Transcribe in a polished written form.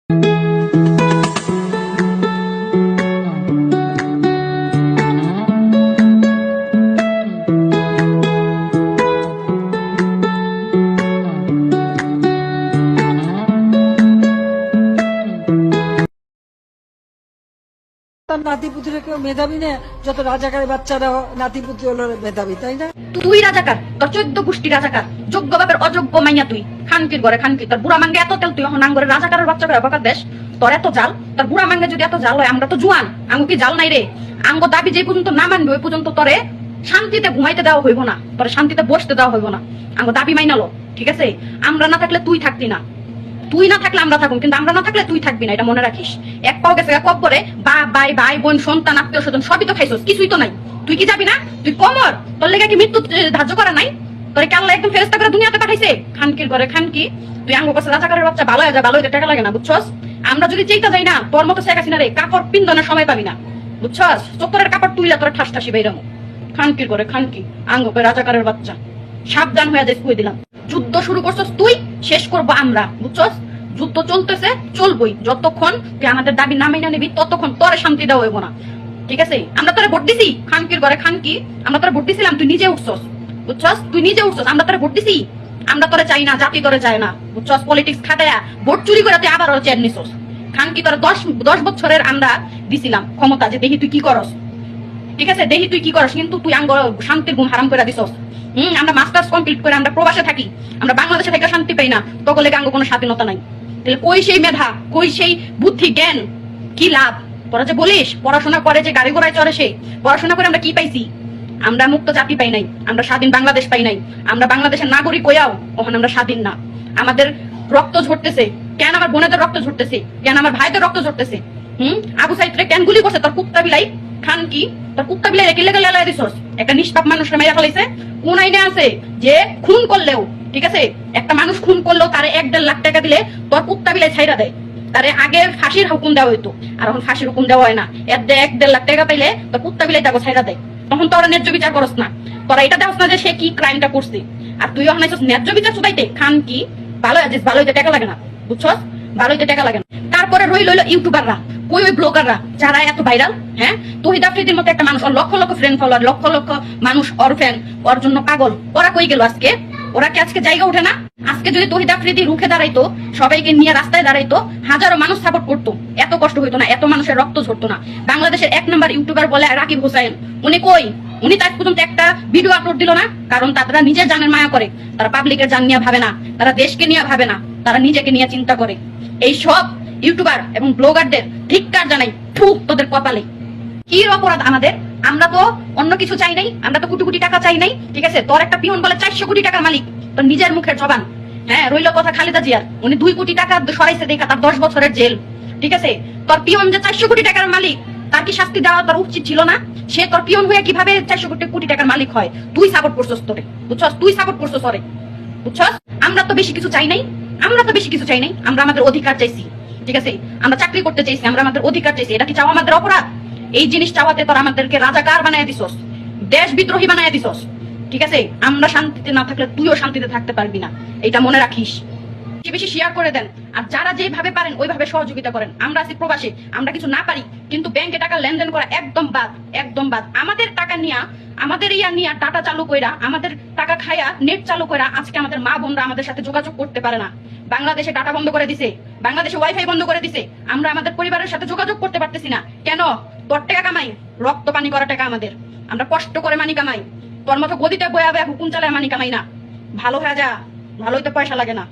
তার নাতিপুতিরা কেউ মেধাবী না, যত রাজাকারের বাচ্চারা নাতিপুতি হলো মেধাবী, তাই না? তুই রাজাকার, তোর 14 গোষ্ঠী রাজাকার, যোগ্য বাপের অযোগ্য মাইয়া তুই, খানকির ঘরে খানকি। তোর বুড়া মাঙ্গে এত তেল, তুই এখন আঙ্গরে রাজাকারের বাচ্চা করে বকার দেশ। তোর এত জাল, তোর বুড়া মাঙ্গে যদি এত জাল হয়, আমরা তো জুয়ান, আঙ্গু কি জাল নাই রে? আঙ্গ দাবি যে পর্যন্ত না মানবে ওই পর্যন্ত তোরে শান্তিতে ঘুমাইতে দেওয়া হইব না, তোরে শান্তিতে বসতে দেওয়া হইব না। আঙ্গ দাবি মাইনালো, ঠিক আছে? আমরা না থাকলে তুই থাকতি না, তুই না থাকলে আমরা থাকুন, কিন্তু আমরা না থাকলে তুই থাকবি না, এটা মনে রাখিস। এক পাও গেছে কব করে, ভাই ভাই বোন সন্তান আত্মীয় স্বজন সবই তো খাইছস, কিছুই তো নাই। তুই কি যাবি না? তুই কমর, তোর লেগে কি মৃত্যু ধার্য করা নাই? তোর কি আল্লাহ একদম ফেরেশতা করে দুনিয়াতে পাঠাইছে? খানকির ঘরে খানকি, তুই আঙ্গ কাছে রাজাকারের বাচ্চা, ভালো হয়ে যা, ভালো হইতে টাকা লাগে না, বুঝছস? আমরা যদি চেইতা যাই না, তোর মতো শেখ হাসিনা রে কাপড় পিন্দনের সময় পাবি না, বুঝছস? চত্বরের কাপড় তুইলা তোর ঠাস ঠাসি বেরোমো। খানকির ঘরে খানকি, আঙ্গ করে রাজাকারের বাচ্চা, সাবধান হয়ে যাই, কই দিলাম। যুদ্ধ শুরু করছস তুই, শেষ করবো আমরা, বুঝছস? যুদ্ধ চলতেছে, চলবই, যতক্ষণ তুই আমাদের দাবি না মেনে নিবি ততক্ষণ তোরে শান্তি দেওয়া হইব না, ঠিক আছে? আমরা তোরে ভোট দিছি, খানকির ঘরে খানকি, আমরা তোরে ভোট দিছিলাম, তুই নিজে উঠছস, বুঝছস? তুই নিজে উঠছস, আমরা তোরে ভোট দিছি, আমরা তোরে চাই না, জাতি তোরে চায় না, বুঝছস? পলিটিক্স খাটায়া ভোট চুরি করে তুই আবার চেয়ার নিছস। খানকি তোরে 10 বছরের আমরা দিছিলাম ক্ষমতা, যে দেখি তুই কি করস, ঠিক আছে? দেখি তুই কি করস, কিন্তু তুই আঙ্গ শান্তির ঘুম হারাম করে দিছস। আমরা মাস্টার্স কমপ্লিট করে আমরা প্রবাসে থাকি, আমরা বাংলাদেশে থেকে শান্তি পাই না, তকলে আঙ্গ কোনো স্বাধীনতা নাই। তাহলে কই সেই মেধা, কই সেই বুদ্ধি জ্ঞান, কি লাভ? তোরা যে বলিস পড়াশোনা করে যে গাড়ি ঘোড়ায় চড়ে, সে পড়াশোনা করে আমরা কি পাইছি? আমরা মুক্ত জাতি পাই নাই, আমরা স্বাধীন বাংলাদেশ পাই নাই, আমরা বাংলাদেশের নাগরিক হইয়াও ওখানে আমরা স্বাধীন না। আমাদের রক্ত ঝরতেছে কেন? আমার বোনেদের রক্ত ঝরতেছে কেন? আমার ভাইদের রক্ত ঝরতেছে। আবু সাইদরে কেন গুলি করছে? তোর কুত্তা বিলাই খান কি, তোর কুত্তা বিলাই রেখে লেগে লেগে দিছস। একটা নিষ্পাপ মানুষের মেরে ফেলাইছে। কোন আইনে আছে যে খুন করলেও, ঠিক আছে, একটা মানুষ খুন করলেও তারে 1-1.5 লাখ টাকা দিলে তোর কুত্তা বিলাই ছাইরা দেয়? তারে আগে ফাঁসির হুকুম দেওয়া হইতো, আর এখন ফাঁসির হুকুম দেওয়া হয় না। 1-1.5 লাখ টাকা পাইলে তোর কুত্তা বিলাই তাকে ছাইরা দেয়। তখন তোরা ন্যায্য বিচার করস না, তোরা এটা দেখস না যে সে কি ক্রাইমটা করছে। আর তুই এখন ন্যায্য বিচার চুদাইতে। খান কি, ভালো আছিস, ভালো হইতে টাকা লাগে না, বুঝছস? ভালো হইতে টাকা লাগে না। তারপরে রইল ইউটিউবাররা, কই ওই ব্লগাররা যারা এত ভাইরাল। হ্যাঁ, তহিদ আফ্রিদির মতো একটা মানুষ, ওর লক্ষ লক্ষ ফ্রেন্ড ফলোয়ার, লক্ষ লক্ষ মানুষ ওর ফ্যান, ওর জন্য পাগল। ওরা কই গেল আজকে? ওরা কি আজকে জায়গা উঠে না? আজকে যদি তহিদ আফ্রিদি রুখে দাঁড়াইতো, সবাইকে নিয়ে রাস্তায় দাঁড়াইতো, হাজারো মানুষ সাপোর্ট করতো, এত কষ্ট হইতো না, এত মানুষের রক্ত ঝরতো না। বাংলাদেশের 1 নম্বর ইউটিউবার বলে রাকিব হোসেন, উনি কই? উনি তার পর্যন্ত একটা ভিডিও আপলোড দিল না, কারণ তারা নিজের জানের মায়া করে, তারা পাবলিকের জান নিয়ে ভাবে না, তারা দেশকে নিয়ে ভাবে না, তারা নিজেকে নিয়ে চিন্তা করে। এই সব ইউটিউবার এবং ব্লগারদের ধিক্কার জানাই, ফু তোদের কপালে। কি অপরাধ আমাদের? আমরা তো অন্য কিছু চাই নাই, আমরা তো কোটি কোটি টাকা চাই নাই, ঠিক আছে? তোর একটা পিয়ন বলে 400 কোটি টাকার মালিক, তোর নিজের মুখের জবান। হ্যাঁ, রইল কথা খালেদা জিয়ার, উনি 2 কোটি টাকা সরাইছে দেখা তার 10 বছরের জেল, ঠিক আছে? তোর পিয়ন যে 400 কোটি টাকার মালিক, তার কি শাস্তি দেওয়া তোর উচিত ছিল না? সে তোর পিয়ন হয়ে কিভাবে 400 কোটি টাকার মালিক হয়? তুই সাপোর্ট করছস তোরে, বুঝছস? তুই সাপোর্ট করছস ওরে, বুঝছস? আমরা তো বেশি কিছু চাই নাই, আমরা তো বেশি কিছু চাই নাই, আমরা আমাদের অধিকার চাইছি, ঠিক আছে? আমরা চাকরি করতে চাইছি, আমরা আমাদের অধিকার চাইছি। এটা কি চাওয়া আমাদের অপরাধ? এই জিনিস চাওয়াতে তোর আমাদেরকে রাজাকার বানায় দিছস, দেশ বিদ্রোহী বানায় দিছস, ঠিক আছে? আমরা শান্তিতে না থাকলে তুইও শান্তিতে থাকতে পারবি না, এটা মনে রাখিস। বেশি শেয়ার করে দেন, আর যারা যেভাবে পারেন ওইভাবে সহযোগিতা করেন। আমরা আছি প্রবাসী, আমরা কিছু না পারি, কিন্তু ব্যাংকে টাকা লেনদেন করা একদম বাদ, একদম বাদ। আমাদের টাকা নিয়ে, আমাদের নিয়ে ডাটা চালু কইরা, আমাদের টাকা খাইয়া নেট চালু কইরা আজকে আমাদের মা বোনরা আমাদের সাথে যোগাযোগ করতে পারে না। বাংলাদেশে ডাটা বন্ধ করে দিছে, বাংলাদেশে ওয়াইফাই বন্ধ করে দিছে, আমরা আমাদের পরিবারের সাথে যোগাযোগ করতে পারতেছি না। কেন? তোর টাকা কামাই, রক্ত পানি করা টাকা আমাদের, আমরা কষ্ট করে মানি কামাই। তোর মতো গদিতে বয়া বয়া হুকুম চালায় মানি কামাই না। ভালো হয়ে যা, ভালোই তো পয়সা লাগে না।